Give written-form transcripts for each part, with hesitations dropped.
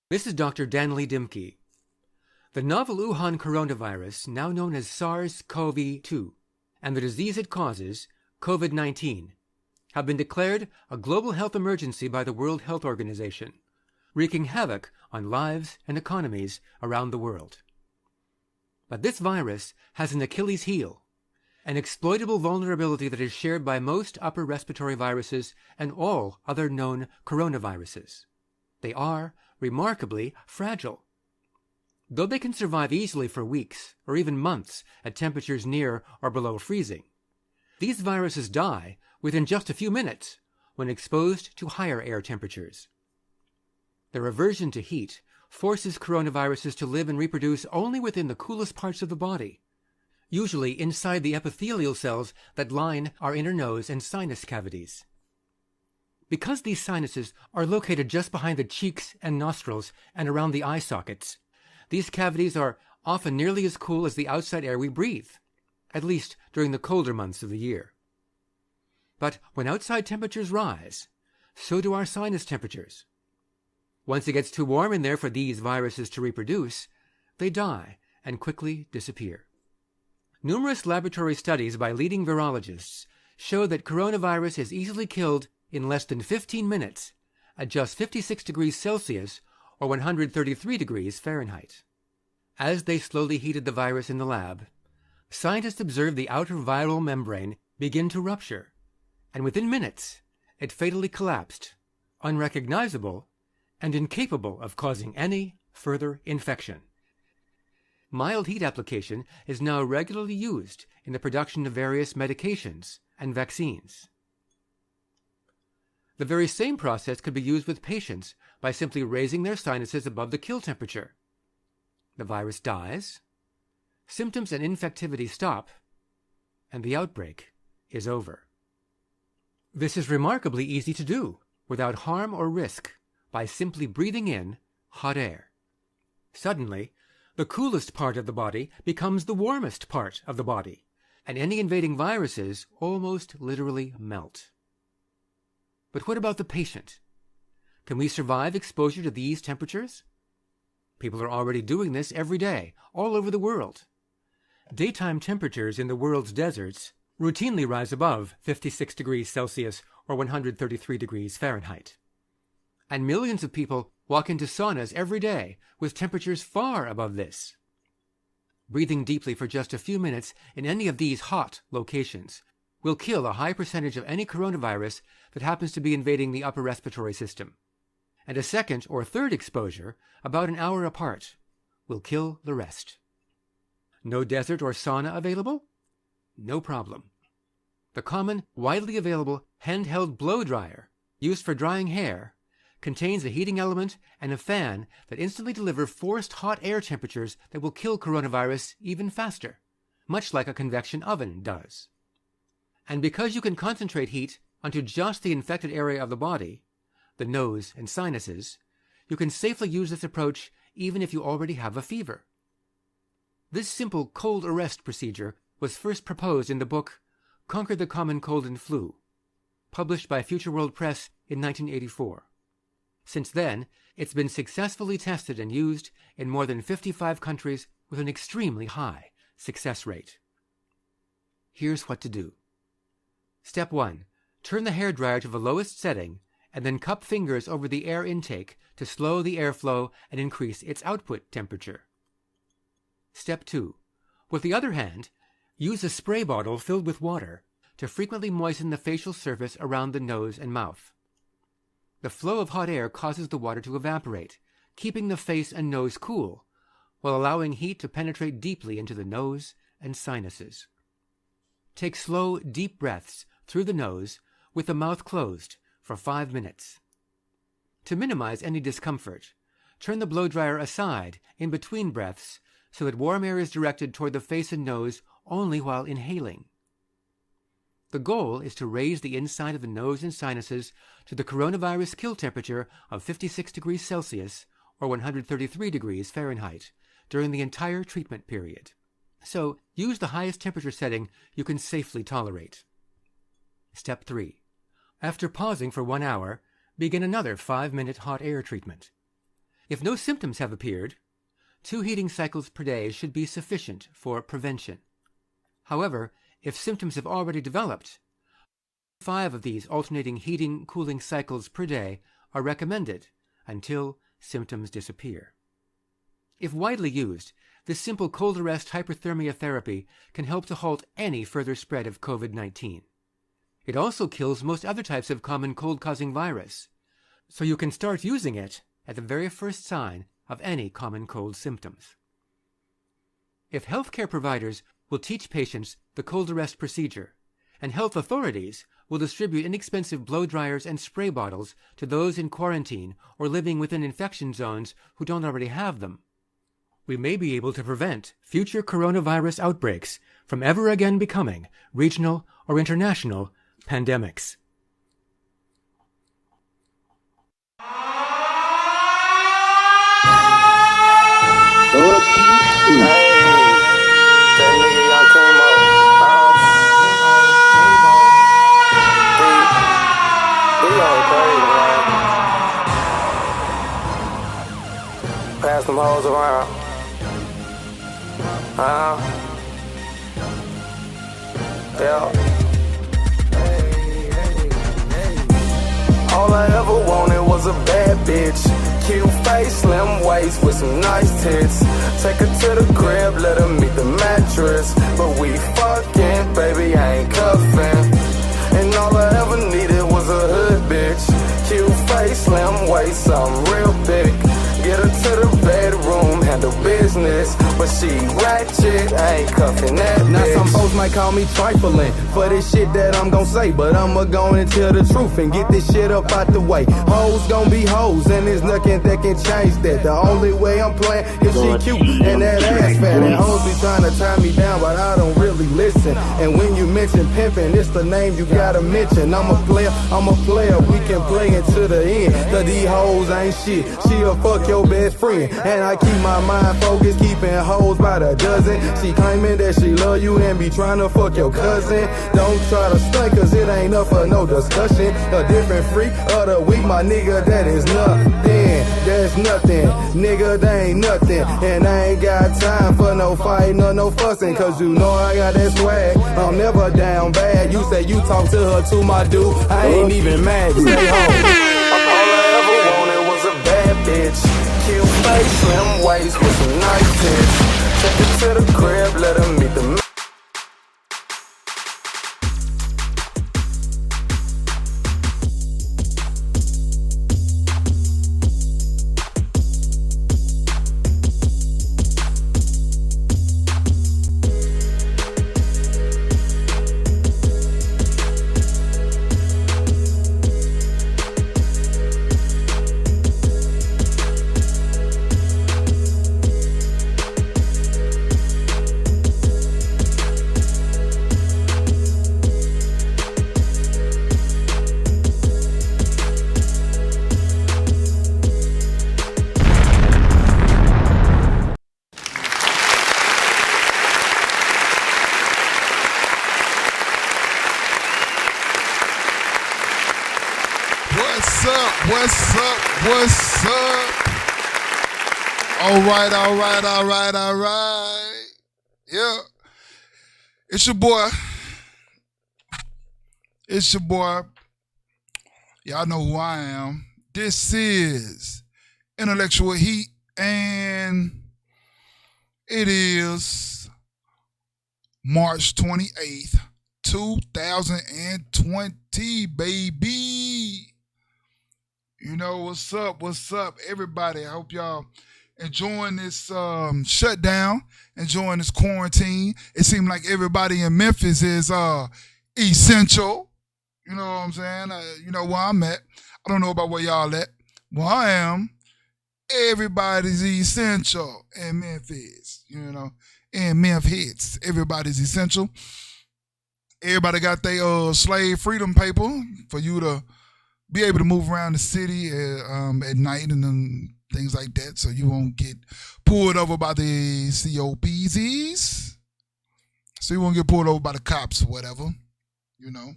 This is Dr. Danley Dimke. The novel Wuhan coronavirus, now known as SARS-CoV-2, and the disease it causes, COVID-19, have been declared a global health emergency by the World Health Organization, wreaking havoc on lives and economies around the world. But this virus has an Achilles heel, an exploitable vulnerability that is shared by most upper respiratory viruses and all other known coronaviruses. They are remarkably fragile. Though they can survive easily for weeks or even months at temperatures near or below freezing, these viruses die within just a few minutes when exposed to higher air temperatures. Their aversion to heat forces coronaviruses to live and reproduce only within the coolest parts of the body, usually inside the epithelial cells that line our inner nose and sinus cavities. Because these sinuses are located just behind the cheeks and nostrils and around the eye sockets, these cavities are often nearly as cool as the outside air we breathe, at least during the colder months of the year. But when outside temperatures rise, so do our sinus temperatures. Once it gets too warm in there for these viruses to reproduce, they die and quickly disappear. Numerous laboratory studies by leading virologists show that coronavirus is easily killed in less than 15 minutes at just 56 degrees Celsius or 133 degrees Fahrenheit. As they slowly heated the virus in the lab, scientists observed the outer viral membrane begin to rupture, and within minutes it fatally collapsed, unrecognizable and incapable of causing any further infection. Mild heat application is now regularly used in the production of various medications and vaccines. The very same process could be used with patients by simply raising their sinuses above the kill temperature. The virus dies, symptoms and infectivity stop, and the outbreak is over. This is remarkably easy to do without harm or risk by simply breathing in hot air. Suddenly, the coolest part of the body becomes the warmest part of the body, and any invading viruses almost literally melt. But what about the patient? Can we survive exposure to these temperatures? People are already doing this every day, all over the world. Daytime temperatures in the world's deserts routinely rise above 56 degrees Celsius or 133 degrees Fahrenheit. And millions of people walk into saunas every day with temperatures far above this. Breathing deeply for just a few minutes in any of these hot locations will kill a high percentage of any coronavirus that happens to be invading the upper respiratory system. And a second or third exposure, about an hour apart, will kill the rest. No desert or sauna available? No problem. The common, widely available handheld blow dryer, used for drying hair, contains a heating element and a fan that instantly deliver forced hot air temperatures that will kill coronavirus even faster, much like a convection oven does. And because you can concentrate heat onto just the infected area of the body, the nose and sinuses, you can safely use this approach even if you already have a fever. This simple cold arrest procedure was first proposed in the book Conquer the Common Cold and Flu, published by Future World Press in 1984. Since then, it's been successfully tested and used in more than 55 countries with an extremely high success rate. Here's what to do. Step 1. Turn the hairdryer to the lowest setting and then cup fingers over the air intake to slow the airflow and increase its output temperature. Step 2. With the other hand, use a spray bottle filled with water to frequently moisten the facial surface around the nose and mouth. The flow of hot air causes the water to evaporate, keeping the face and nose cool, while allowing heat to penetrate deeply into the nose and sinuses. Take slow, deep breaths through the nose with the mouth closed for 5 minutes. To minimize any discomfort, turn the blow dryer aside in between breaths so that warm air is directed toward the face and nose only while inhaling. The goal is to raise the inside of the nose and sinuses to the coronavirus kill temperature of 56 degrees Celsius or 133 degrees Fahrenheit during the entire treatment period. So use the highest temperature setting you can safely tolerate. Step 3. After pausing for 1 hour, begin another 5-minute hot air treatment. If no symptoms have appeared, 2 heating cycles per day should be sufficient for prevention. However, if symptoms have already developed, 5 of these alternating heating-cooling cycles per day are recommended until symptoms disappear. If widely used, this simple cold arrest hyperthermia therapy can help to halt any further spread of COVID-19. It also kills most other types of common cold-causing virus, so you can start using it at the very first sign of any common cold symptoms. If healthcare providers will teach patients the cold arrest procedure, and health authorities will distribute inexpensive blow dryers and spray bottles to those in quarantine or living within infection zones who don't already have them, we may be able to prevent future coronavirus outbreaks from ever again becoming regional or international pandemics. Pass them hoes around. Yeah. All I ever wanted was a bad bitch. Cute face, slim waist with some nice tits. Take her to the crib, let her meet the mattress. But we fucking, baby, I ain't cuffing. And all I ever needed was a hood bitch. Cute face, slim waist, something real big. Get her to the bedroom, handle business. But she ratchet, I ain't cuffing that bitch. Now some folks might call me trifling for this shit that I'm gon' say, but I'ma go and tell the truth and get this shit up out the way. Hoes gon' be hoes, and there's nothing that can change that. The only way I'm playing is she cute and that ass fat. And hoes be trying to tie me down, but I don't really listen. And when you mention pimping, it's the name you gotta mention. I'm a player, we can play into the end. Cause these hoes ain't shit, she'll fuck your best friend. And I keep my mind focused, keeping hoes by the dozen. She claiming that she love you and be trying to fuck your cousin. Don't try to stunt, cause it ain't up for no discussion. A different freak of the week, my nigga, that is nothing. That's nothing, nigga, that ain't nothing. And I ain't got time for no fighting or no fussing, cause you know I got that swag, I'm never down bad. You say you talk to her, to my dude, I ain't even mad, stay home. All I ever wanted was a bad bitch. Cute face, slim waist with some nice tits. Take her to the crib, let her meet the What's up? All right. Yeah. It's your boy. Y'all know who I am. This is Intellectual Heat, and it is March 28th, 2020, baby. You know, what's up, everybody? I hope y'all enjoying this shutdown, enjoying this quarantine. It seems like everybody in Memphis is essential. You know what I'm saying? You know where I'm at. I don't know about where y'all at. Where I am, everybody's essential in Memphis. You know, in Memphis, everybody's essential. Everybody got their slave freedom paper for you to be able to move around the city at night and things like that, so you won't get pulled over by the COPZs. So you won't get pulled over by the cops or whatever, you know.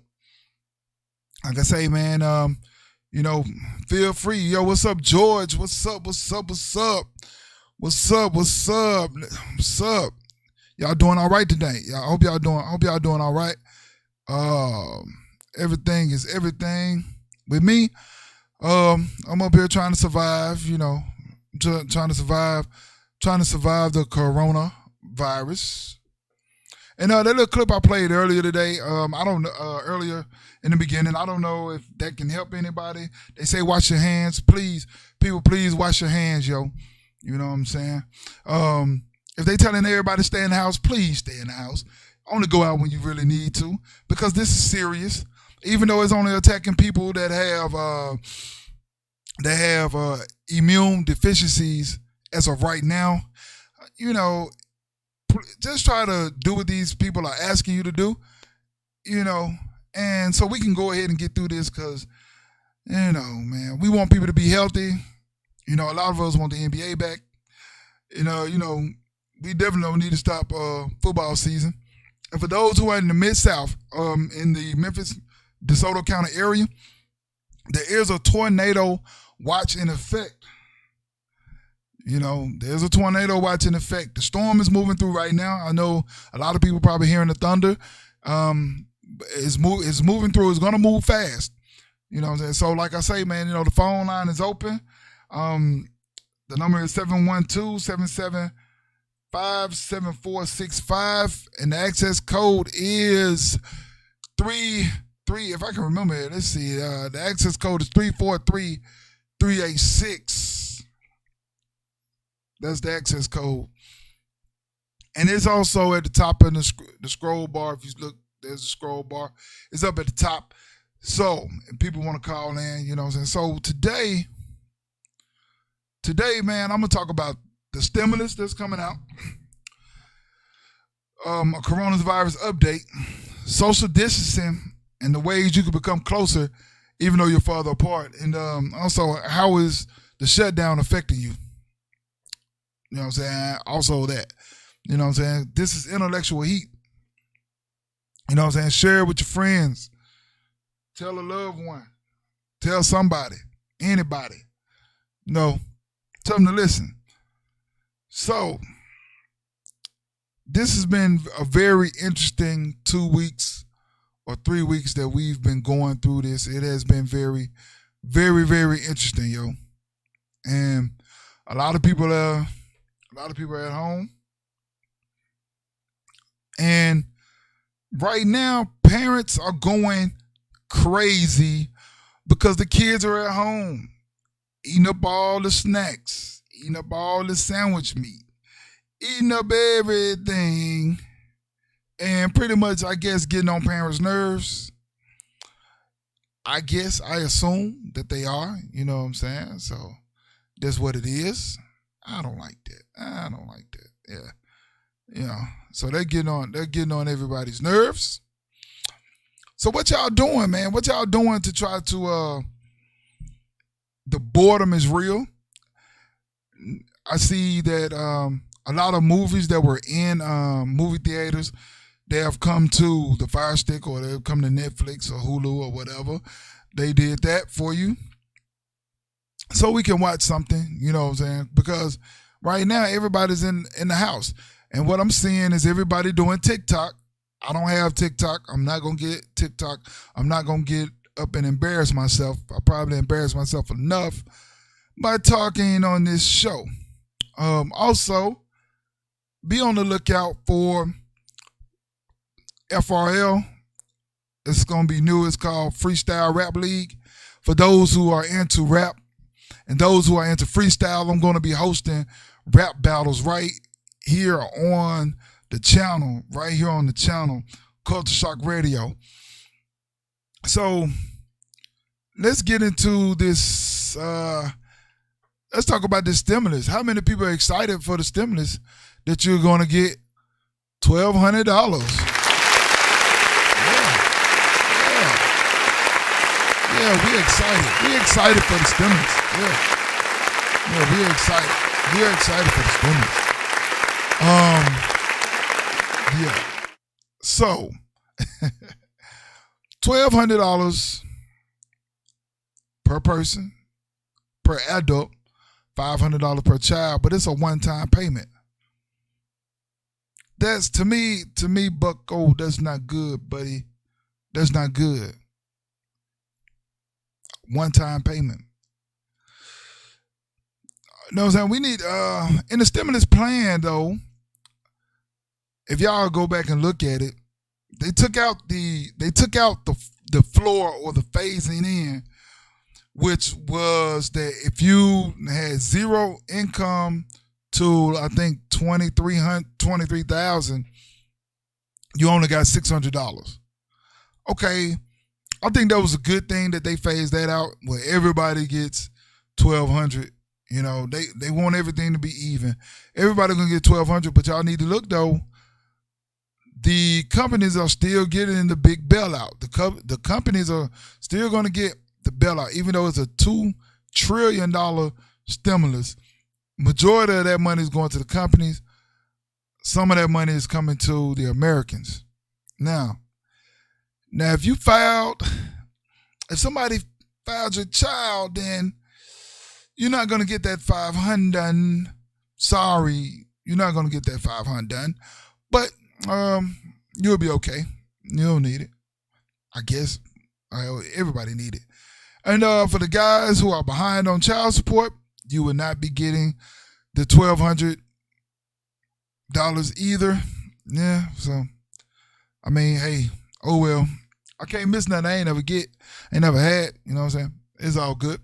Like I say, man, you know, feel free. Yo, what's up, George? What's up? What's up? What's up? What's up? What's up? What's up? Y'all doing all right today? I hope y'all doing all right. Everything is everything with me. I'm up here trying to survive, you know, trying to survive the coronavirus. And that little clip I played earlier today, earlier in the beginning, I don't know if that can help anybody. They say wash your hands, please, people, please wash your hands, yo. You know what I'm saying? If they telling everybody to stay in the house, please stay in the house. Only go out when you really need to, because this is serious. Even though it's only attacking people that have immune deficiencies as of right now, you know, just try to do what these people are asking you to do, you know, and so we can go ahead and get through this because, you know, man, we want people to be healthy. You know, a lot of us want the NBA back. You know, we definitely don't need to stop football season. And for those who are in the Mid-South, in the Memphis, DeSoto County area, there is a tornado watch in effect. You know, there's a tornado watch in effect. The storm is moving through right now. I know a lot of people probably hearing the thunder. It's moving through. It's going to move fast. You know what I'm saying? So like I say, man, you know, the phone line is open. The number is 712-775-7465. And the access code is 33. If I can remember it, let's see. The access code is 343386. That's the access code. And it's also at the top of the scroll bar. If you look, there's a scroll bar. It's up at the top. So, if people want to call in, you know what I'm saying? So, today, man, I'm going to talk about the stimulus that's coming out. A coronavirus update, social distancing, and the ways you can become closer even though you're farther apart. And also, how is the shutdown affecting you? You know what I'm saying? Also that. You know what I'm saying? This is intellectual heat. You know what I'm saying? Share it with your friends. Tell a loved one. Tell somebody. Anybody. You know, tell them to listen. So, this has been a very interesting 2 weeks or 3 weeks that we've been going through this. It has been very, very, very interesting, yo. And a lot of people are at home. And right now, parents are going crazy because the kids are at home, eating up all the snacks, eating up all the sandwich meat, eating up everything, and pretty much, I guess, getting on parents' nerves. I assume that they are, you know what I'm saying? So that's what it is. I don't like that. Yeah. You know, so they're getting on everybody's nerves. So what y'all doing, man? What y'all doing to try to the boredom is real. I see that a lot of movies that were in movie theaters, they have come to the Fire Stick, or they've come to Netflix or Hulu or whatever. They did that for you. So we can watch something, you know what I'm saying? Because right now everybody's in the house. And what I'm seeing is everybody doing TikTok. I don't have TikTok. I'm not going to get TikTok. I'm not going to get up and embarrass myself. I probably embarrass myself enough by talking on this show. Also, be on the lookout for FRL. It's going to be new. It's called Freestyle Rap League. For those who are into rap and those who are into freestyle, I'm going to be hosting rap battles right here on the channel, Culture Shock Radio. So let's get into this. Let's talk about this stimulus. How many people are excited for the stimulus that you're going to get $1,200? Yeah, we're excited. We're excited for the stimulus. Yeah, we're excited. We're excited for the stimulus. Yeah. So, $1,200 per person, per adult, $500 per child, but it's a one-time payment. That's to me, Bucko, that's not good, buddy. That's not good. One-time payment. You know what I'm saying? We need in the stimulus plan though, if y'all go back and look at it, they took out the floor or the phasing in, which was that if you had zero income to I think 23,000, you only got $600. Okay, I think that was a good thing that they phased that out where everybody gets $1,200. You know, they want everything to be even. Everybody gonna get $1,200, but y'all need to look though. The companies are still getting the big bailout. The companies are still going to get the bailout, even though it's a $2 trillion stimulus. Majority of that money is going to the companies. Some of that money is coming to the Americans. Now, if somebody filed your child, then you're not going to get that $500 done. Sorry, you're not going to get that $500 done. But you'll be okay. You don't need it. I guess everybody need it. And for the guys who are behind on child support, you will not be getting the $1,200 either. Yeah, so I mean, hey, oh well. I can't miss nothing I ain't never had. You know what I'm saying? It's all good.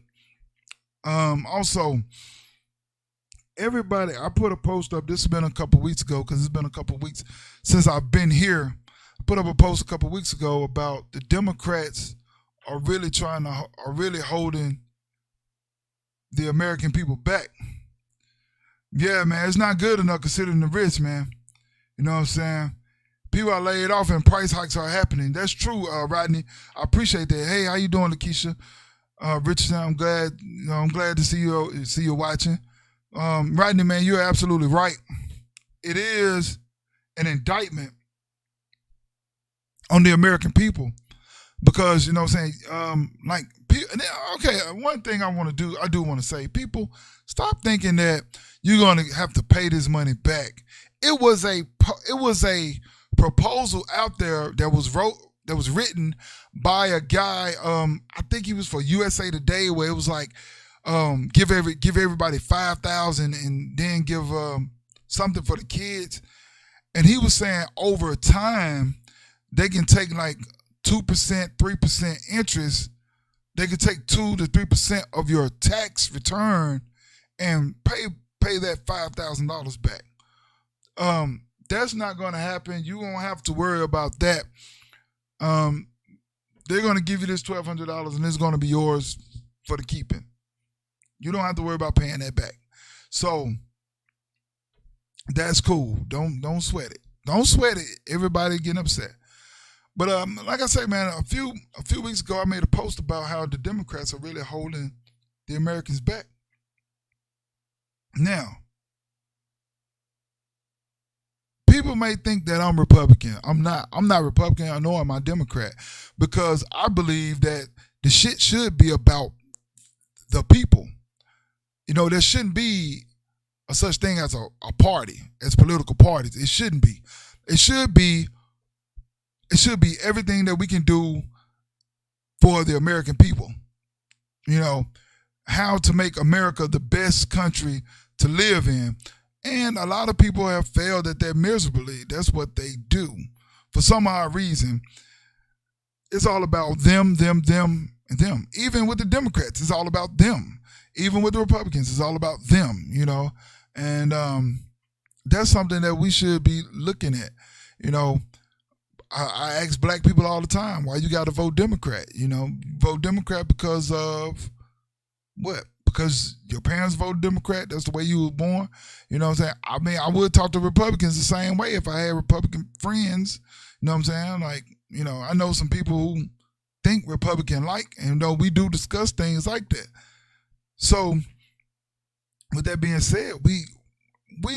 Also, everybody, I put a post up. This has been a couple weeks ago because it's been a couple weeks since I've been here. I put up a post a couple weeks ago about the Democrats are really holding the American people back. Yeah, man, it's not good enough considering the risk, man. You know what I'm saying? People are laid off and price hikes are happening. That's true, Rodney. I appreciate that. Hey, how you doing, Lakeisha? Richardson, I'm glad to see you watching. Rodney, man, you're absolutely right. It is an indictment on the American people because, you know what I'm saying, okay, one thing I do want to say, people, stop thinking that you're going to have to pay this money back. It was a proposal out there that was written by a guy, I think he was for USA Today, where it was like, give everybody $5,000 and then give something for the kids. And he was saying over time they can take like 2%, 3% interest. They can take 2 to 3% of your tax return and pay that $5,000 back. That's not going to happen. You won't have to worry about that. They're going to give you this $1,200 and it's going to be yours for the keeping. You don't have to worry about paying that back. So that's cool. Don't sweat it. Don't sweat it. Everybody getting upset. But like I say, man, a few weeks ago, I made a post about how the Democrats are really holding the Americans back. Now, people may think that I'm Republican. I'm not. I'm not Republican, nor am I Democrat, because I believe that the shit should be about the people. You know, there shouldn't be a such thing as a party, as political parties. It shouldn't be. It should be everything that we can do for the American people. You know, how to make America the best country to live in. And a lot of people have failed at that miserably. That's what they do. For some odd reason, it's all about them, and them. Even with the Democrats, it's all about them. Even with the Republicans, it's all about them, you know. And that's something that we should be looking at. You know, I ask black people all the time, why you got to vote Democrat? You know, vote Democrat because of what? Because your parents voted Democrat? That's the way you were born? You know what I'm saying? I mean, I would talk to Republicans the same way if I had Republican friends. You know what I'm saying? Like, you know, I know some people who think Republican-like, and you know, we do discuss things like that. So, with that being said, we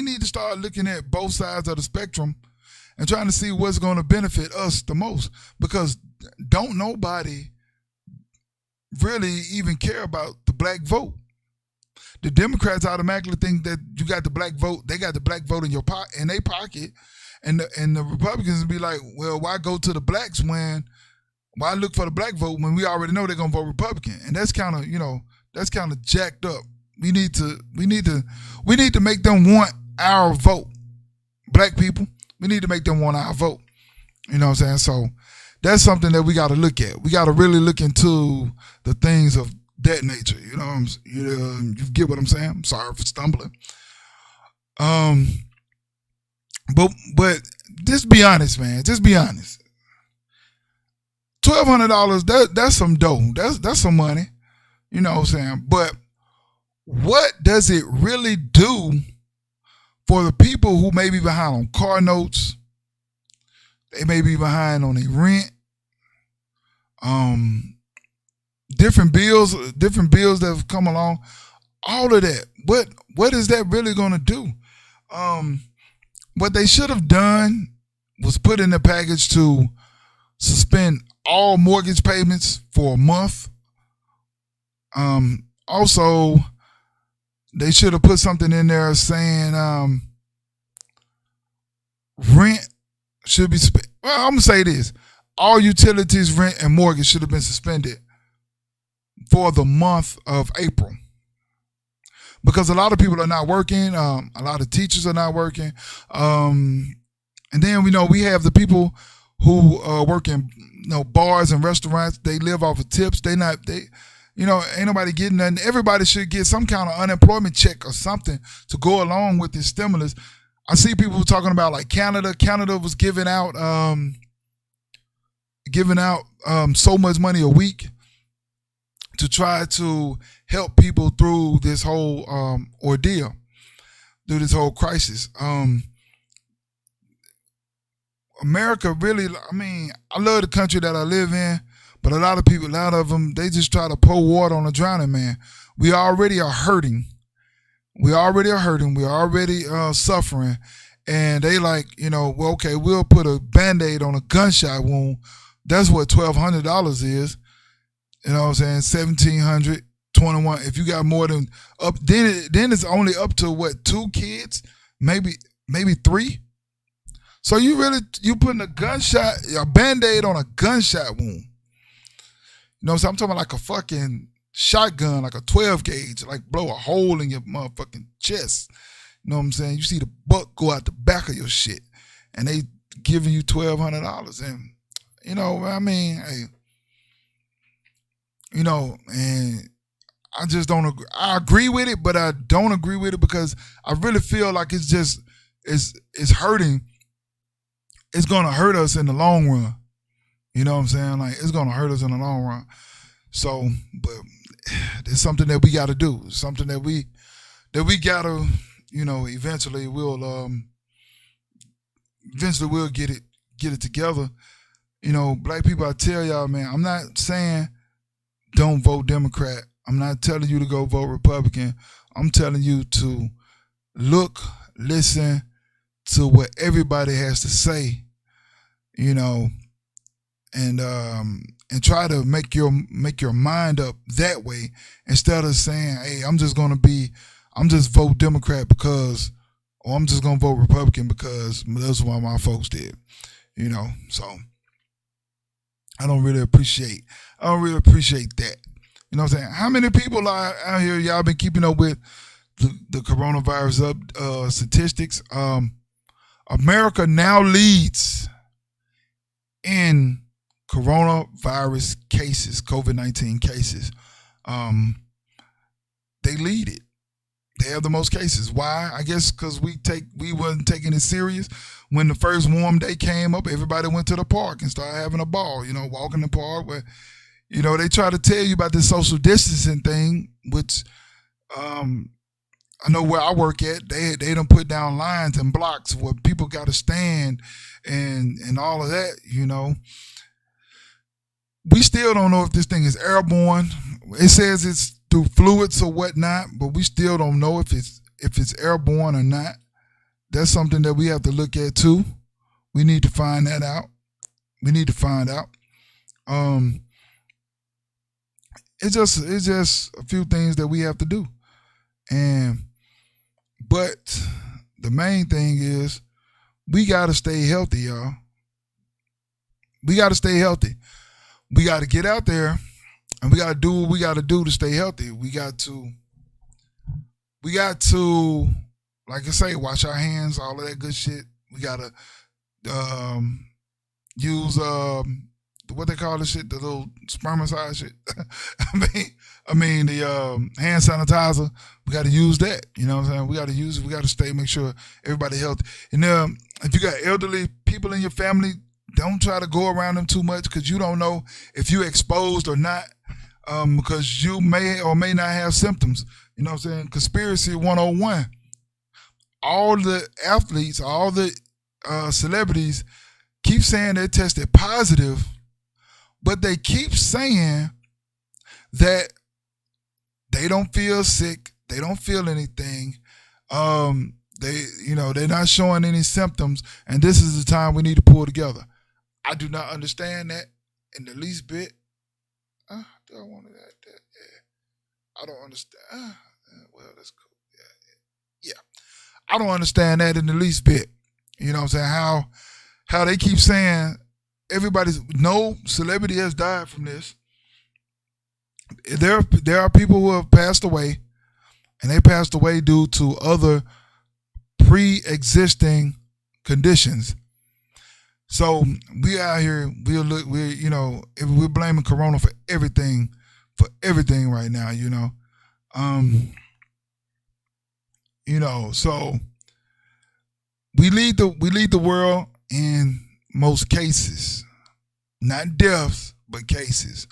need to start looking at both sides of the spectrum and trying to see what's going to benefit us the most. Because don't nobody really even care about the black vote. The Democrats automatically think that you got the black vote. They got the black vote in their pocket, and the Republicans be like, well, why go to the blacks why look for the black vote when we already know they're gonna vote Republican? And that's kind of jacked up. We need to make them want our vote. Black people, we need to make them want our vote. You know what I'm saying? So that's something that we got to look at. We got to really look into the things of that nature. You get what I'm saying? I'm sorry for stumbling. But just be honest, man. Just be honest. $1,200, that's some dough. That's some money. You know what I'm saying? But what does it really do for the people who may be behind on car notes? They may be behind on their rent. Different bills that have come along. All of that. What is that really going to do? What they should have done was put in the package to suspend all mortgage payments for a month. Also, they should have put something in there saying rent should be well, I'm gonna say this: all utilities, rent, and mortgage should have been suspended for the month of April, because a lot of people are not working. A lot of teachers are not working, and then we have the people who work in bars and restaurants. They live off of tips. Ain't nobody getting nothing. Everybody should get some kind of unemployment check or something to go along with this stimulus. I see people talking about like Canada. Canada was giving out so much money a week to try to help people through this whole ordeal, through this whole crisis. America really, I love the country that I live in, but a lot of them, they just try to pour water on a drowning man. We already are hurting. We already suffering. And they like, well, okay, we'll put a Band-Aid on a gunshot wound. That's what $1,200 is. You know what I'm saying? $1,700, $21. If you got more than up, then it's only up to what, 2 kids, maybe 3. So you putting a Band-Aid on a gunshot wound. So I'm talking about like a fucking shotgun, like a 12 gauge, like blow a hole in your motherfucking chest. You know what I'm saying? You see the buck go out the back of your shit, and they giving you $1,200, and hey, and I just don't agree. I agree with it, but I don't agree with it because I really feel like it's hurting. It's gonna hurt us in the long run. You know what I'm saying? Like, it's gonna hurt us in the long run. So, but it's something that we got to do. It's something that we gotta, eventually we'll get it together. Black people, I tell y'all, man, I'm not saying don't vote Democrat. I'm not telling you to go vote Republican. I'm telling you to listen to what everybody has to say, and try to make your mind up that way, instead of saying, hey, I'm just vote Democrat because, or I'm just gonna vote Republican because that's what my folks did. So I don't really appreciate that. You know what I'm saying? How many people are out here, y'all been keeping up with the coronavirus statistics? America now leads in coronavirus cases, COVID-19 cases. They lead it. They have the most cases. Why? I guess because we wasn't taking it serious. When the first warm day came up, everybody went to the park and started having a ball, walking the park where, they try to tell you about this social distancing thing, which I know where I work at, they done put down lines and blocks where people got to stand and all of that, We still don't know if this thing is airborne. It says it's through fluids or whatnot, but we still don't know if it's airborne or not. That's something that we have to look at too. We need to find that out. it's just a few things that we have to do. But the main thing is we gotta stay healthy, y'all. We gotta stay healthy. We gotta get out there and we gotta do what we gotta do to stay healthy. We got to, like I say, wash our hands, all of that good shit. We gotta use what they call this shit, the little spermicide shit. I mean the hand sanitizer. We got to use that. You know what I'm saying? We got to use it. We got to make sure everybody healthy. And if you got elderly people in your family, don't try to go around them too much because you don't know if you're exposed or not. Because you may or may not have symptoms. You know what I'm saying? Conspiracy 101. All the athletes, all the celebrities keep saying they tested positive, but they keep saying that they don't feel sick, they don't feel anything. They're not showing any symptoms, and this is the time we need to pull together. I do not understand that in the least bit. Do I want that? Yeah. I don't understand. Well, that's cool. Yeah. I don't understand that in the least bit. You know what I'm saying? How they keep saying no celebrity has died from this. There are people who have passed away, and they passed away due to other pre-existing conditions. So we out here, we're blaming Corona for everything right now, so we lead the world in most cases, not deaths, but cases.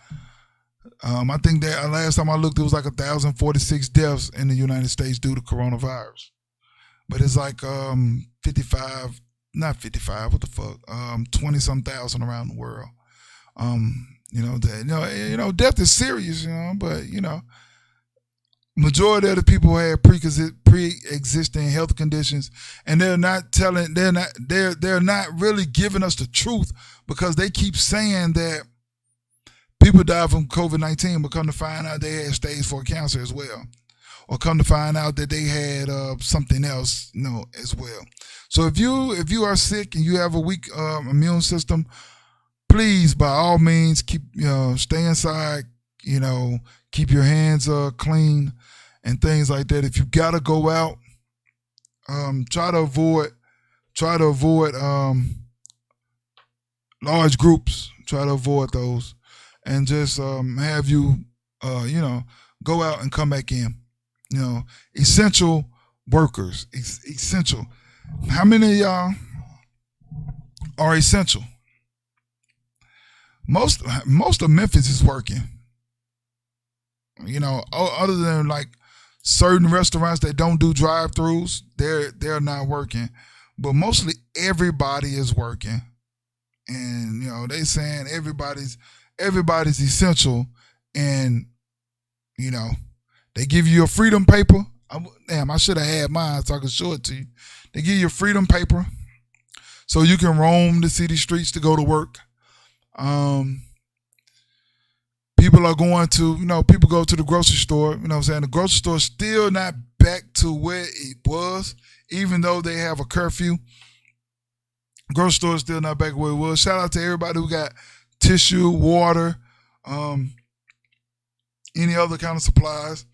I think that last time I looked, it was like 1,046 deaths in the United States due to coronavirus. But it's like 55, not 55, what the fuck, 20-some thousand around the world. Death is serious, but majority of the people had pre-existing health conditions, and they're not really giving us the truth because they keep saying that people die from COVID-19, but come to find out they had stage 4 cancer as well, or come to find out that they had something else, as well. So if you are sick and you have a weak immune system, please, by all means, stay inside. Keep your hands clean and things like that. If you gotta go out, try to avoid large groups. Try to avoid those, and just have you go out and come back in. Essential workers, essential. How many of y'all are essential? Most of Memphis is working. Other than like certain restaurants that don't do drive-throughs, they're not working. But mostly everybody is working, and they saying everybody's essential, and they give you a freedom paper. I should have had mine so I could show it to you. They give you a freedom paper so you can roam the city streets to go to work. People are going to, people go to the grocery store. The grocery store is still not back to where it was, even though they have a curfew. Grocery store is still not back where it was. Shout out to everybody who got tissue, water, any other kind of supplies.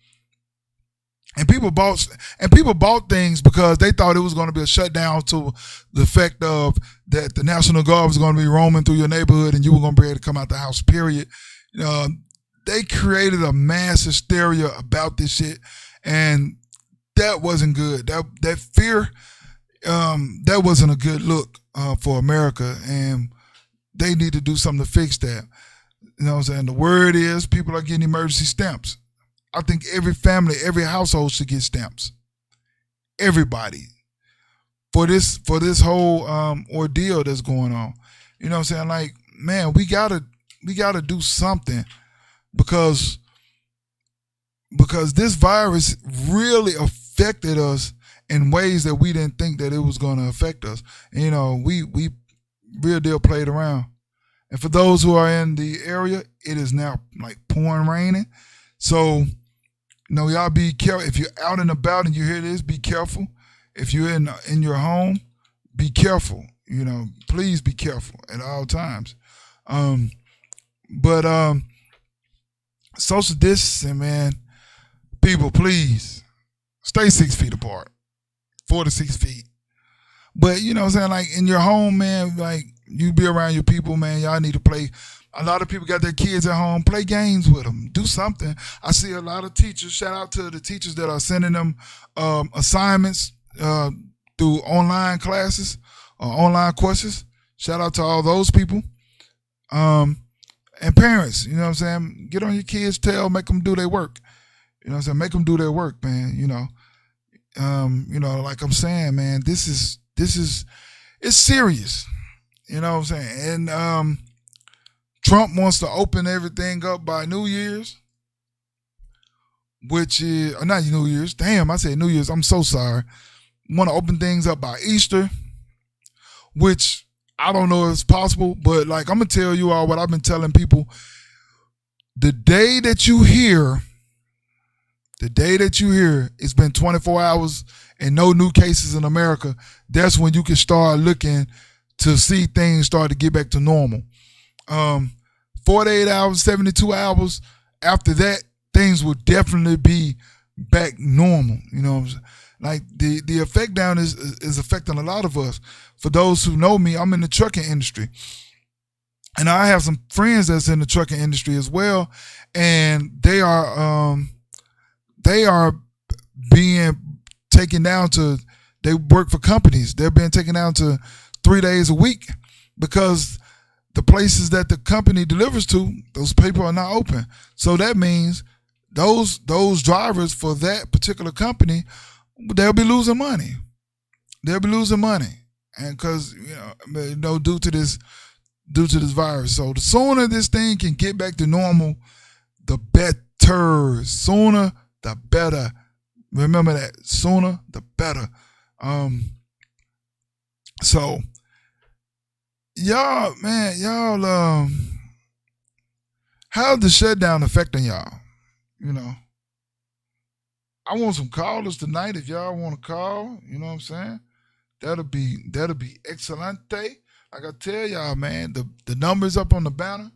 And people bought things because they thought it was going to be a shutdown to the effect of that the National Guard was going to be roaming through your neighborhood and you were going to be able to come out the house, period. They created a mass hysteria about this shit, and that wasn't good. That fear, that wasn't a good look for America, and they need to do something to fix that. You know what I'm saying? The word is people are getting emergency stamps. I think every family, every household should get stamps. Everybody. For this whole ordeal that's going on. You know what I'm saying? Like, man, we gotta do something because this virus really affected us in ways that we didn't think that it was gonna affect us. We real deal played around. And for those who are in the area, it is now like pouring raining. So, y'all be careful. If you're out and about and you hear this, be careful. If you're in your home, be careful. Please be careful at all times. But social distancing, man, people, please stay 6 feet apart, 4 to 6 feet. But what I'm saying, like in your home, man, like you be around your people, man. Y'all need to play. A lot of people got their kids at home. Play games with them. Do something. I see a lot of teachers. Shout out to the teachers that are sending them assignments through online classes or online courses. Shout out to all those people. And parents, you know what I'm saying? Get on your kids' tail, make them do their work. You know what I'm saying? Make them do their work, man. Like I'm saying, man, this is it's serious. You know what I'm saying? And Trump wants to open everything up by New Year's, which is not New Year's. Damn, I said New Year's. I'm so sorry. Want to open things up by Easter, which I don't know if it's possible, but like I'm gonna tell you all what I've been telling people. The day that you hear it's been 24 hours and no new cases in America, that's when you can start looking to see things start to get back to normal. 48 hours, 72 hours after that, things will definitely be back normal. Like the effect down is affecting a lot of us. For those who know me, I'm in the trucking industry. And I have some friends that's in the trucking industry as well. And they are being taken down to, they work for companies. They're being taken down to 3 days a week because the places that the company delivers to, those people are not open. So that means those drivers for that particular company, they'll be losing money. And because, due to this virus. So the sooner this thing can get back to normal, the better. Sooner, the better. Remember that. Sooner, the better. So y'all, how's the shutdown affecting y'all? I want some callers tonight. If y'all want to call, you know what I'm saying? That'll be excelente. Like I tell y'all, man, the number's up on the banner.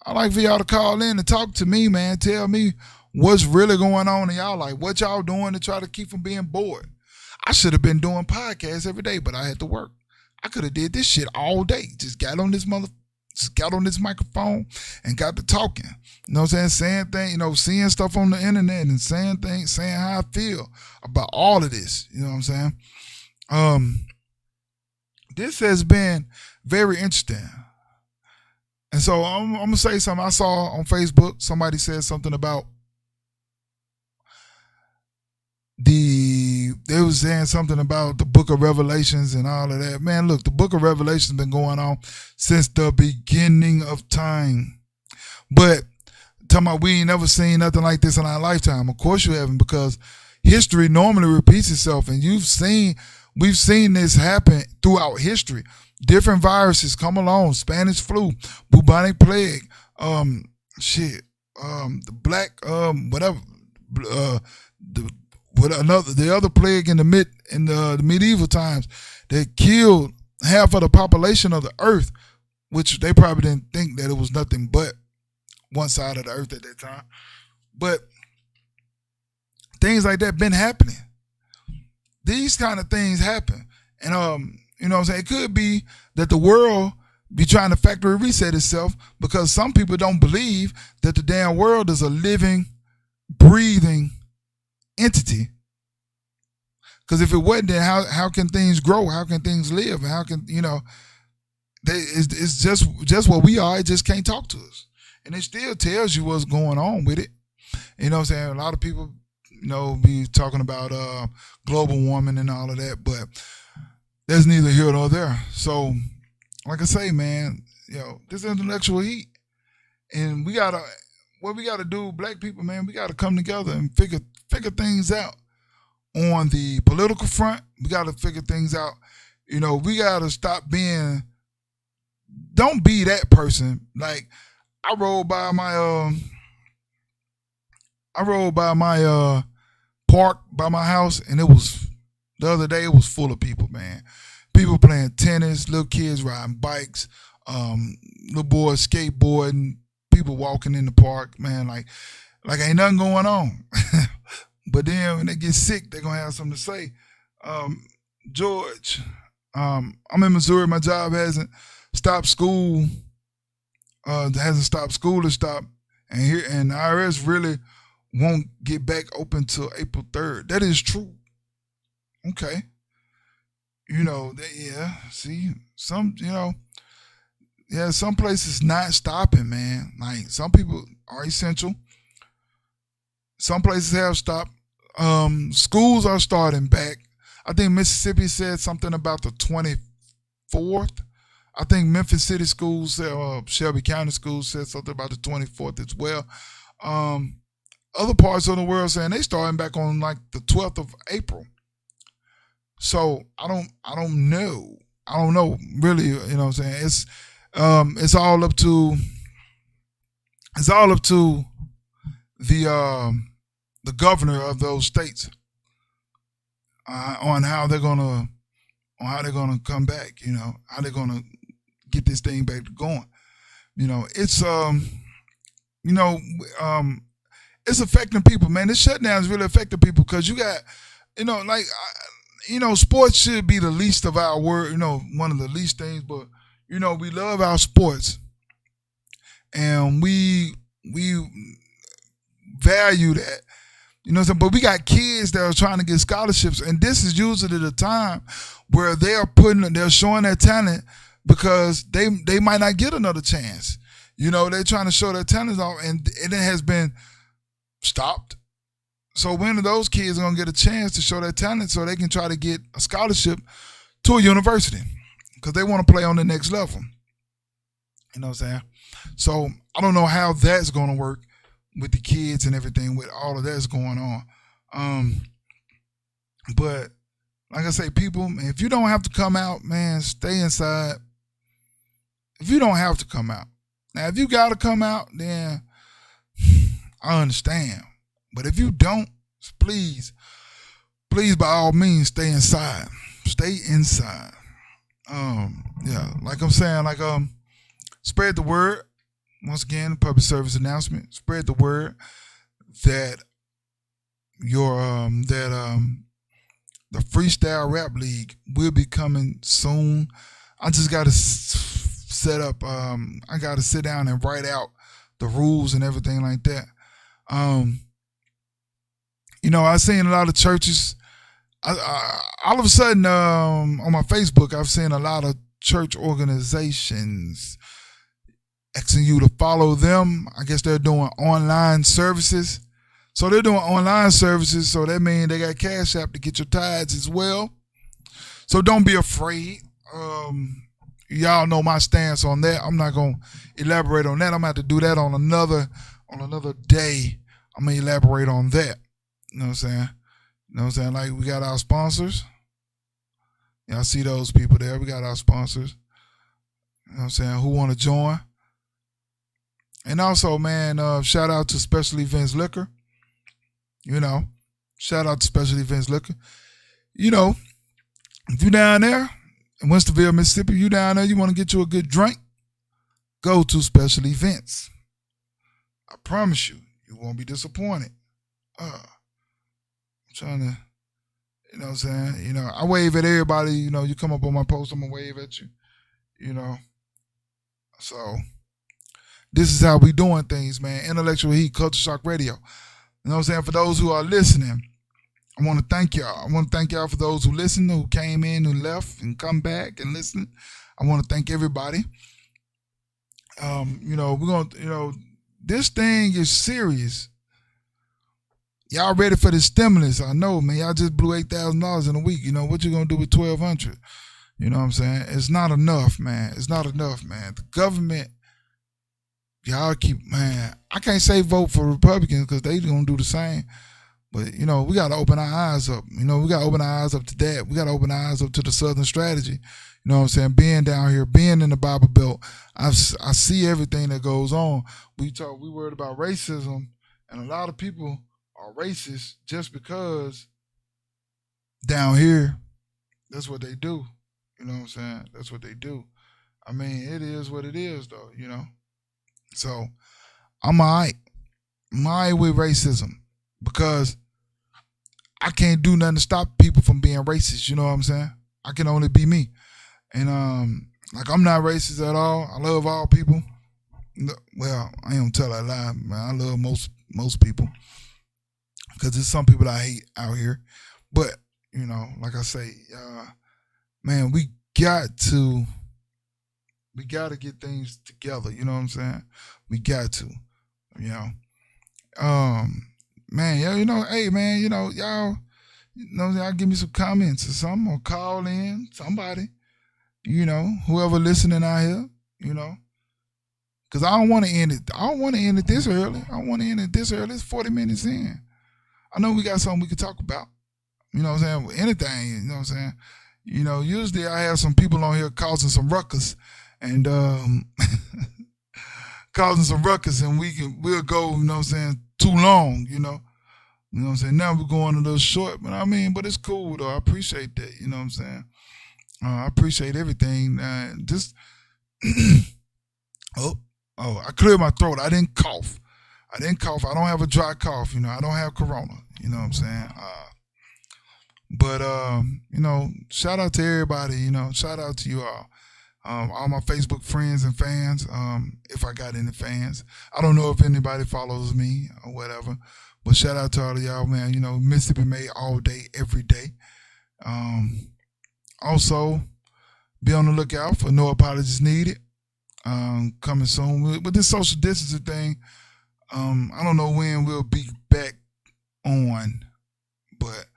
I like for y'all to call in and talk to me, man. Tell me what's really going on in y'all life. What y'all doing to try to keep from being bored. I should have been doing podcasts every day, but I had to work. I could have did this shit all day. Just got on this microphone and got to talking. You know what I'm saying? Saying things, seeing stuff on the internet and saying things, saying how I feel about all of this. You know what I'm saying? This has been very interesting. And so I'm going to say something. I saw on Facebook, somebody said something about they was saying something about the book of Revelations and all of that. Man, look, the book of Revelations has been going on since the beginning of time. But talking about we ain't never seen nothing like this in our lifetime. Of course you haven't, because history normally repeats itself, and we've seen this happen throughout history. Different viruses come along: Spanish flu, bubonic plague, the black, whatever, the other plague in the medieval times that killed half of the population of the earth, which they probably didn't think that it was nothing but one side of the earth at that time. But things like that been happening. These kind of things happen. And you know what I'm saying? It could be that the world be trying to factory reset itself, because some people don't believe that the damn world is a living, breathing entity. Because if it wasn't, then how can things grow? How can things live? And how can, it's just what we are. It just can't talk to us. And it still tells you what's going on with it. You know what I'm saying? A lot of people, be talking about global warming and all of that, but that's neither here nor there. So, like I say, man, this intellectual heat, and what we gotta do, black people, man, we gotta come together and figure things out on the political front. We gotta figure things out. We gotta stop being don't be that person. Like I rolled by my park by my house, and it was the other day. It was full of people, man. People playing tennis, little kids riding bikes, little boys skateboarding, people walking in the park, man. Like ain't nothing going on. But then when they get sick, they're gonna have something to say. George, I'm in Missouri. My job hasn't stopped school. Hasn't stopped school to stop, and the IRS really won't get back open till April 3rd. That is true. Okay. Yeah. See, some places not stopping, man. Like some people are essential. Some places have stopped. Schools are starting back. I think Mississippi said something about the 24th. I think Memphis City schools, Shelby County schools said something about the 24th as well. Other parts of the world saying they starting back on like the 12th of April. So I don't know. I don't know really, you know what I'm saying? It's all up to the governor of those states on how they're gonna come back, how they're gonna get this thing back to going. It's it's affecting people, man. This shutdown is really affecting people because you got, sports should be the least of our work, one of the least things, but we love our sports and we value that. But we got kids that are trying to get scholarships, and this is usually the time where they're showing their talent because they might not get another chance. They're trying to show their talent off, and it has been stopped. So when are those kids going to get a chance to show their talent so they can try to get a scholarship to a university because they want to play on the next level? You know what I'm saying? So I don't know how that's going to work with the kids and everything, with all of that's going on. But like I say, people, if you don't have to come out, man, stay inside. If you don't have to come out. Now, if you got to come out, then I understand. But if you don't, please, by all means, stay inside. Stay inside. Like I'm saying, spread the word. Once again, public service announcement. Spread the word that the Freestyle Rap League will be coming soon. I just got to set up. I got to sit down and write out the rules and everything like that. I've seen a lot of churches. All of a sudden, on my Facebook, I've seen a lot of church organizations asking you to follow them. I guess they're doing online services. So they're doing online services, so that means they got Cash App to get your tithes as well. So don't be afraid. Y'all know my stance on that. I'm not going to elaborate on that. I'm going to have to do that on another day. I'm going to elaborate on that. You know what I'm saying? Like, we got our sponsors. Y'all see those people there. We got our sponsors. You know what I'm saying? Who want to join? And also, man, shout out to Special Events Liquor. Shout out to Special Events Liquor. If you down there in Winstonville, Mississippi, you down there, you want to get you a good drink, go to Special Events. I promise you, you won't be disappointed. I'm trying to, you know what I'm saying? I wave at everybody. You come up on my post, I'm going to wave at you. So this is how we doing things, man. Intellectual Heat, Culture Shock Radio. You know what I'm saying? For those who are listening, I want to thank y'all. I want to thank y'all for those who listened, who came in, who left, and come back and listen. I want to thank everybody. We're going to, this thing is serious. Y'all ready for the stimulus? I know, man. Y'all just blew $8,000 in a week. What you going to do with $1,200? You know what I'm saying? It's not enough, man. It's not enough, man. The government, y'all keep, man, I can't say vote for Republicans because they going to do the same. But, we got to open our eyes up. We got to open our eyes up to that. We got to open our eyes up to the Southern strategy. You know what I'm saying? Being down here, being in the Bible Belt, I see everything that goes on. We worried about racism, and a lot of people are racist just because down here, that's what they do. You know what I'm saying? That's what they do. I mean, it is what it is, though, So, I'm all right. I'm all right with racism because I can't do nothing to stop people from being racist. You know what I'm saying? I can only be me. And, I'm not racist at all. I love all people. Well, I ain't gonna tell that lie, man. I love most people because there's some people that I hate out here. But, like I say, man, we got to get things together. You know what I'm saying? We got to, man, hey, man, y'all, y'all give me some comments or something, or call in somebody, whoever listening out here, because I don't want to end it. I don't want to end it this early. It's 40 minutes in. I know we got something we could talk about. You know what I'm saying? Anything, you know what I'm saying? Usually I have some people on here causing some ruckus and causing some ruckus, and we'll go, you know what I'm saying, too long, You know what I'm saying? Now we're going a little short, but it's cool though. I appreciate that, you know what I'm saying? I appreciate everything. Just I cleared my throat. I didn't cough. I don't have a dry cough, I don't have corona, you know what I'm saying? But shout out to everybody, shout out to you all my Facebook friends and fans, if I got any fans. I don't know if anybody follows me or whatever, but shout out to all of y'all, man. Mississippi made all day, every day. Also, be on the lookout for No Apologies Needed, coming soon. With this social distancing thing, I don't know when we'll be back on, but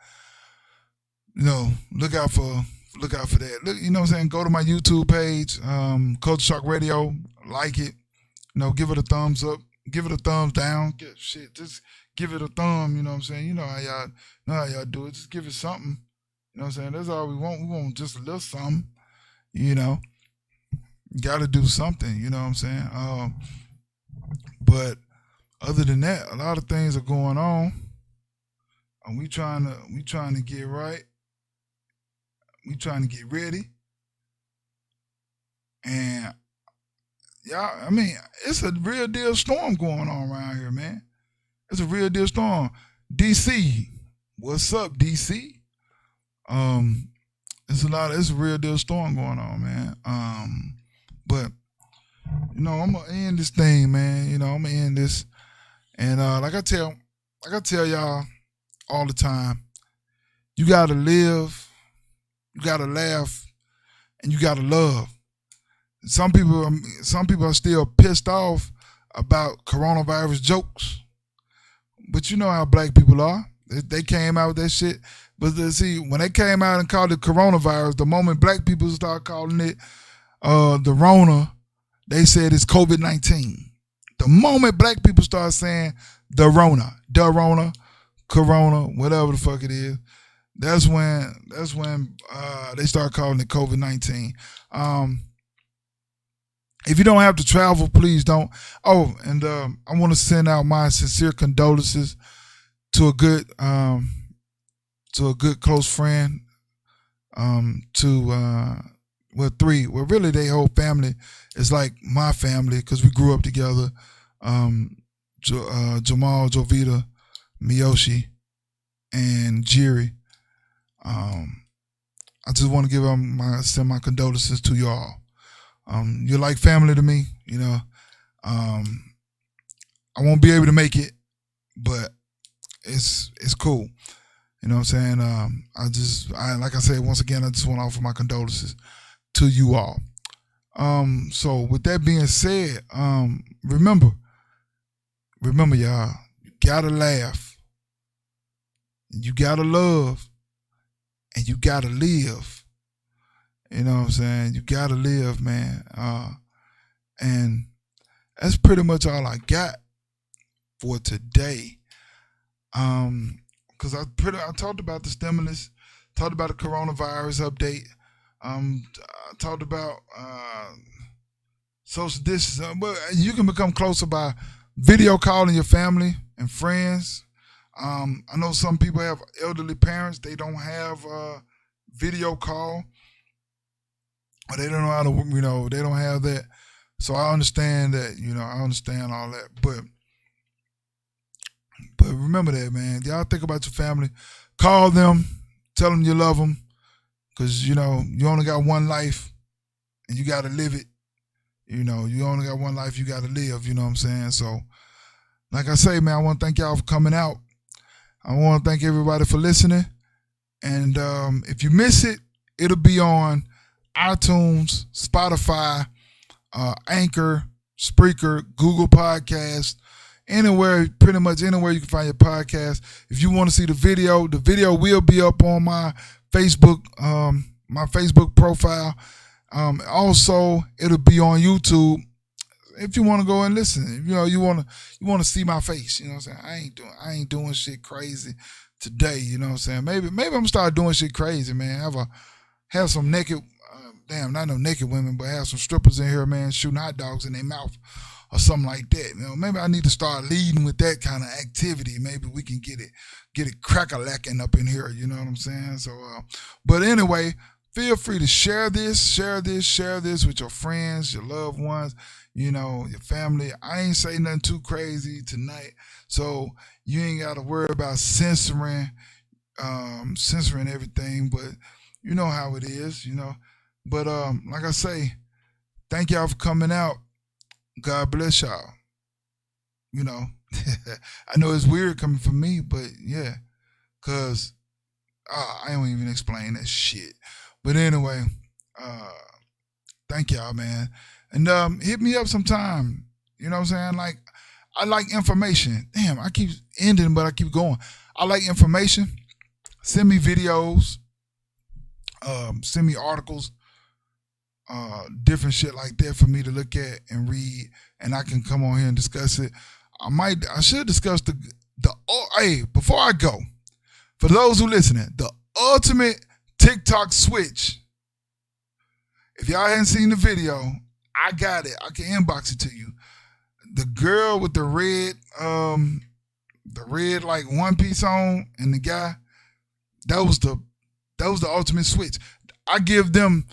look out for that. Look, you know what I'm saying? Go to my YouTube page, Culture Shock Radio, like it, give it a thumbs up, give it a thumbs down. Just give it a thumb, you know what I'm saying? You know how y'all do it. Just give it something. You know what I'm saying? That's all we want. We want just a little something, Gotta do something, you know what I'm saying? But other than that, a lot of things are going on. And we trying to get right. We trying to get ready. And y'all, it's a real deal storm going on around here, man. It's a real deal storm. DC, what's up, DC? It's a real deal storm going on, man. But I'm gonna end this thing, man. I'm gonna end this. And like I tell y'all all the time, you gotta live, you gotta laugh, and you gotta love. Some people are still pissed off about coronavirus jokes, but you know how black people are. They came out with that shit. But see, when they came out and called it coronavirus, the moment black people start calling it the Rona, they said it's COVID-19. The moment black people start saying the Rona, Corona, whatever the fuck it is, that's when they start calling it COVID-19. If you don't have to travel, please don't. Oh, and I want to send out my sincere condolences to a good close friend, three. Well, really, their whole family is like my family because we grew up together. Jamal, Jovita, Miyoshi, and Jiri. I just want to send my condolences to y'all. You're like family to me, I won't be able to make it, but it's cool. You know what I'm saying? Like I said, once again, I just want to offer my condolences to you all. So with that being said, remember y'all, you gotta laugh, you gotta love, and you gotta live. You know what I'm saying? You gotta live, man. And that's pretty much all I got for today. because I talked about the stimulus, talked about the coronavirus update, I talked about social distance. But you can become closer by video calling your family and friends. I know some people have elderly parents; they don't have video call, or they don't know how to, they don't have that. So I understand that, I understand all that. But remember that, man. Y'all think about your family. Call them. Tell them you love them. Because, you only got one life and you got to live it. You only got one life you got to live. You know what I'm saying? So, like I say, man, I want to thank y'all for coming out. I want to thank everybody for listening. And if you miss it, it'll be on iTunes, Spotify, Anchor, Spreaker, Google Podcast, pretty much anywhere you can find your podcast. If you want to see the video will be up on my Facebook profile. Also, it'll be on YouTube if you want to go and listen. You want to see my face. You know what I'm saying? I ain't doing shit crazy today. You know what I'm saying? Maybe I'm gonna start doing shit crazy, man. Have some naked. Not no naked women, but have some strippers in here, man, shooting hot dogs in their mouth or something like that. Maybe I need to start leading with that kind of activity. Maybe we can get it crack-a-lacking up in here. You know what I'm saying? So, but anyway, feel free to share this with your friends, your loved ones, your family. I ain't say nothing too crazy tonight, so you ain't got to worry about censoring everything. But you know how it is, But like I say, thank y'all for coming out. God bless y'all. I know it's weird coming from me, but yeah, because I don't even explain that shit. But anyway, thank y'all, man. And hit me up sometime. You know what I'm saying? Like, I like information. Damn, I keep ending, but I keep going. I like information. Send me videos. Send me articles. Different shit like that for me to look at and read, and I can come on here and discuss it. I should discuss hey, before I go, for those who listening, the ultimate TikTok switch. If y'all hadn't seen the video, I got it. I can inbox it to you. The girl with the red like one piece on, and the guy, that was the ultimate switch. I give them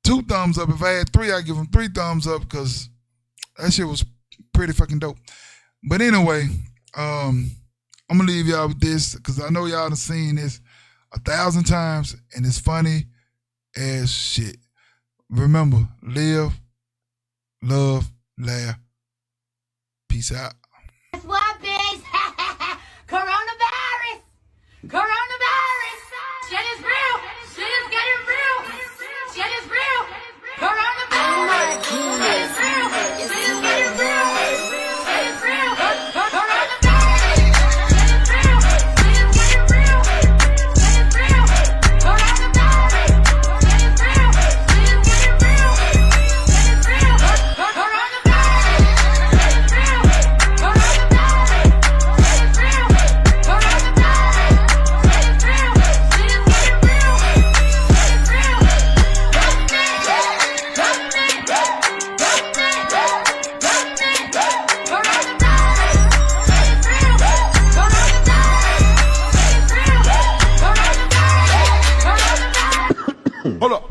2 thumbs up. If I had 3, I'd give them 3 thumbs up because that shit was pretty fucking dope. But anyway, I'm going to leave y'all with this because I know y'all done seen this 1,000 times and it's funny as shit. Remember, live, love, laugh. Peace out. Guess what, bitch? Coronavirus! Coronavirus! Shit is real! Shit is getting real! Shit is real! Coronavirus! Shit is real! Shit is getting real! Shit is real! Coronavirus! Shit is real! Shit is getting real! Shit is real! Coronavirus! Shit is real! Shit is getting real! Shit is real! Coronavirus! Shit is real! Coronavirus! Shit is real! Coronavirus! Shit is real! Shit is getting real! Shit is real! Hold up.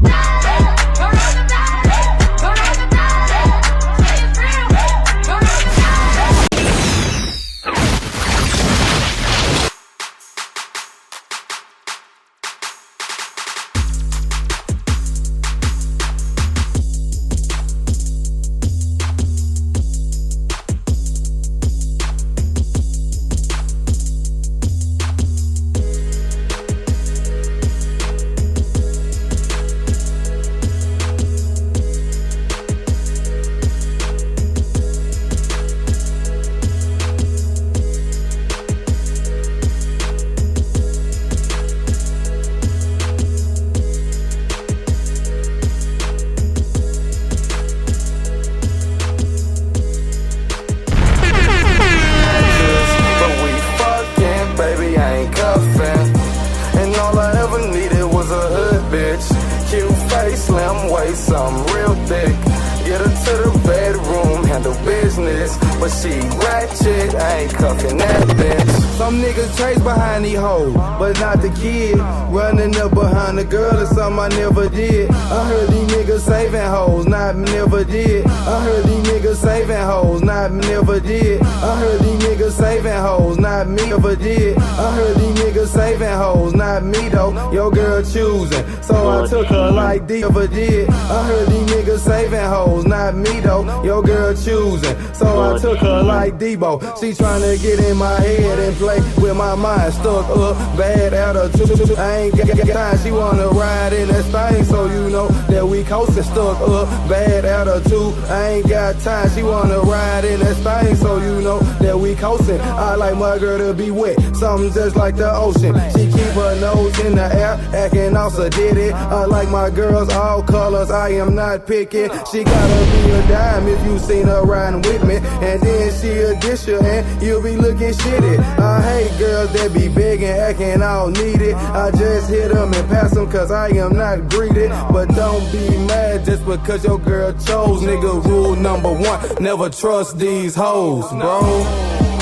but she ratchet. I ain't cuffing that bitch. Some niggas chase behind these hoes, but not the kid. Running up behind the girl is something I never did. I heard these niggas saving hoes, not me, never did. I heard these niggas saving hoes, not me, never did. I heard these niggas saving hoes, not me, never did. I heard these niggas saving hoes, not me though. Your girl choosing, so I took her like D ever did. I heard these niggas saving hoes, not me though. Your girl choosing, so I took her like Debo. She tryna get in my head and play with my mind. Stuck up, bad attitude. I ain't got time. She wanna ride in that thing, so you know that we coastin'. Stuck up, bad attitude. I ain't got time. She wanna ride in that thing, so you know that we coastin'. I like my girl to be wet, something just like the ocean. She keep her nose in the air, acting also did it. I like my girls all colors. I am not picky. She gotta be a dime if you seen her riding with me, and then she'll dish you and you'll be looking shitty. I hate girls that be begging, acting all needy. I just hit them and pass them cause I am not greedy. But don't be mad just because your girl chose. Nigga, rule number one, never trust these hoes, bro.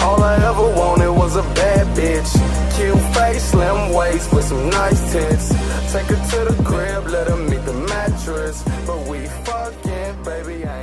All I ever wanted was a bad bitch. Cute face, slim waist with some nice tits. Take her to the crib, let her meet the mattress. But we fucking, baby, I ain't